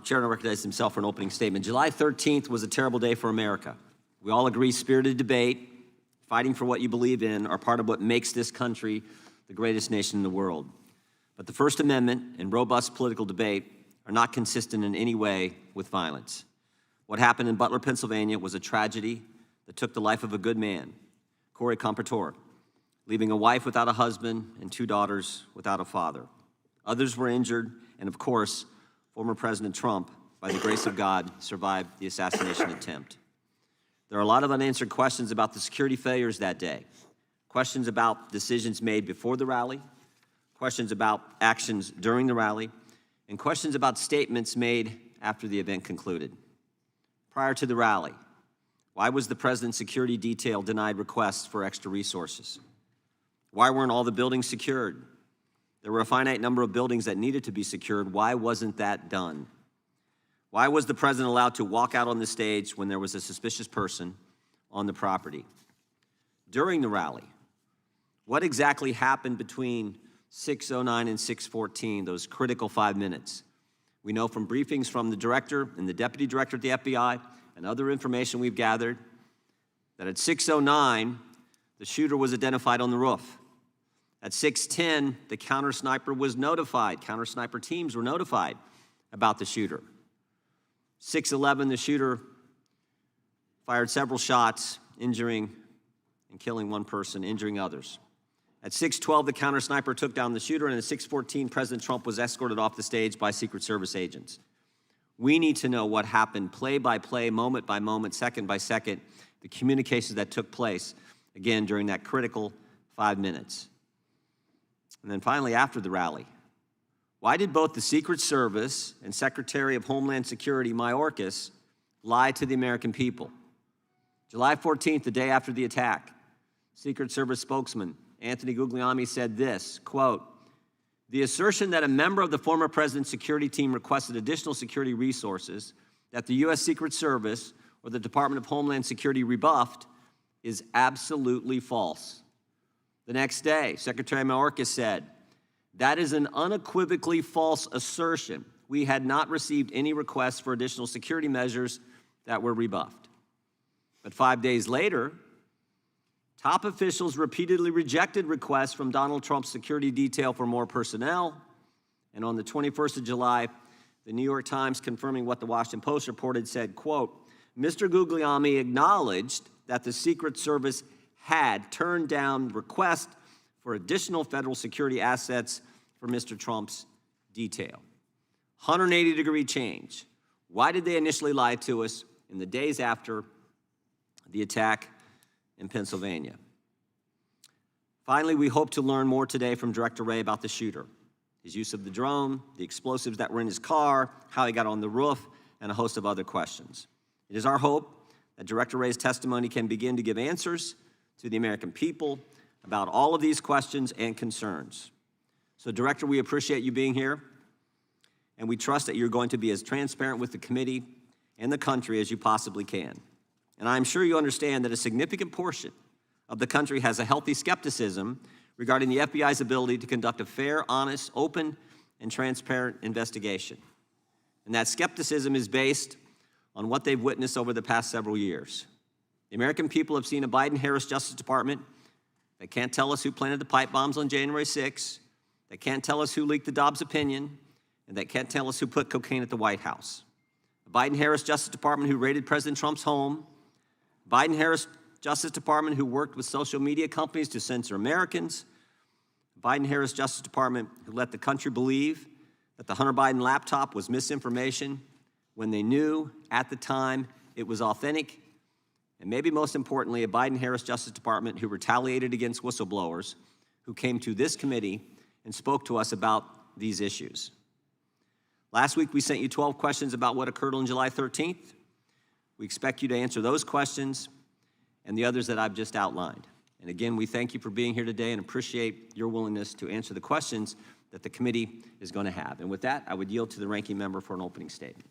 Chairman recognizes himself for an opening statement. July 13th was a terrible day for America. We all agree spirited debate, fighting for what you believe in, are part of what makes this country the greatest nation in the world. But the First Amendment and robust political debate are not consistent in any way with violence. What happened in Butler, Pennsylvania was a tragedy that took the life of a good man, Corey Compertor, leaving a wife without a husband and 2 daughters without a father. Others were injured, and of course, former President Trump, by the grace of God, survived the assassination attempt. There are a lot of unanswered questions about the security failures that day, questions about decisions made before the rally, questions about actions during the rally, and questions about statements made after the event concluded. Prior to the rally, why was the president's security detail denied requests for extra resources? Why weren't all the buildings secured? There were a finite number of buildings that needed to be secured. Why wasn't that done? Why was the president allowed to walk out on the stage when there was a suspicious person on the property? During the rally, what exactly happened between 6:09 and 6:14, those critical 5 minutes? We know from briefings from the director and the deputy director at the FBI and other information we've gathered that at 6:09, the shooter was identified on the roof. At 6:10, the counter-sniper was notified. Counter-sniper teams were notified about the shooter. 6:11, the shooter fired several shots, injuring and killing one person, injuring others. At 6:12, the counter-sniper took down the shooter, and at 6:14, President Trump was escorted off the stage by Secret Service agents. We need to know what happened play by play, moment by moment, second by second, the communications that took place, again, during that critical 5 minutes. And then finally, after the rally, why did both the Secret Service and Secretary of Homeland Security, Mayorkas, lie to the American people? July 14th, the day after the attack, Secret Service spokesman Anthony Guglielmi said this, quote, "The assertion that a member of the former president's security team requested additional security resources that the U.S. Secret Service or the Department of Homeland Security rebuffed is absolutely false." The next day, Secretary Mayorkas said, "That is an unequivocally false assertion. We had not received any requests for additional security measures that were rebuffed." But 5 days later, top officials repeatedly rejected requests from Donald Trump's security detail for more personnel. And on the 21st of July, the New York Times, confirming what the Washington Post reported, said, quote, "Mr. Guglielmi acknowledged that the Secret Service had turned down requests for additional federal security assets for Mr. Trump's detail." 180-degree change. Why did they initially lie to us in the days after the attack in Pennsylvania? Finally, we hope to learn more today from Director Wray about the shooter, his use of the drone, the explosives that were in his car, how he got on the roof, and a host of other questions. It is our hope that Director Wray's testimony can begin to give answers to the American people about all of these questions and concerns. So, Director, we appreciate you being here, and we trust that you're going to be as transparent with the committee and the country as you possibly can. And I'm sure you understand that a significant portion of the country has a healthy skepticism regarding the FBI's ability to conduct a fair, honest, open, and transparent investigation. And that skepticism is based on what they've witnessed over the past several years. The American people have seen a Biden-Harris Justice Department that can't tell us who planted the pipe bombs on January 6th, that can't tell us who leaked the Dobbs opinion, and that can't tell us who put cocaine at the White House. A Biden-Harris Justice Department who raided President Trump's home, Biden-Harris Justice Department who worked with social media companies to censor Americans, Biden-Harris Justice Department who let the country believe that the Hunter Biden laptop was misinformation when they knew at the time it was authentic, and maybe most importantly, a Biden-Harris Justice Department who retaliated against whistleblowers who came to this committee and spoke to us about these issues. Last week, we sent you 12 questions about what occurred on July 13th. We expect you to answer those questions and the others that I've just outlined. And again, we thank you for being here today and appreciate your willingness to answer the questions that the committee is going to have. And with that, I would yield to the ranking member for an opening statement.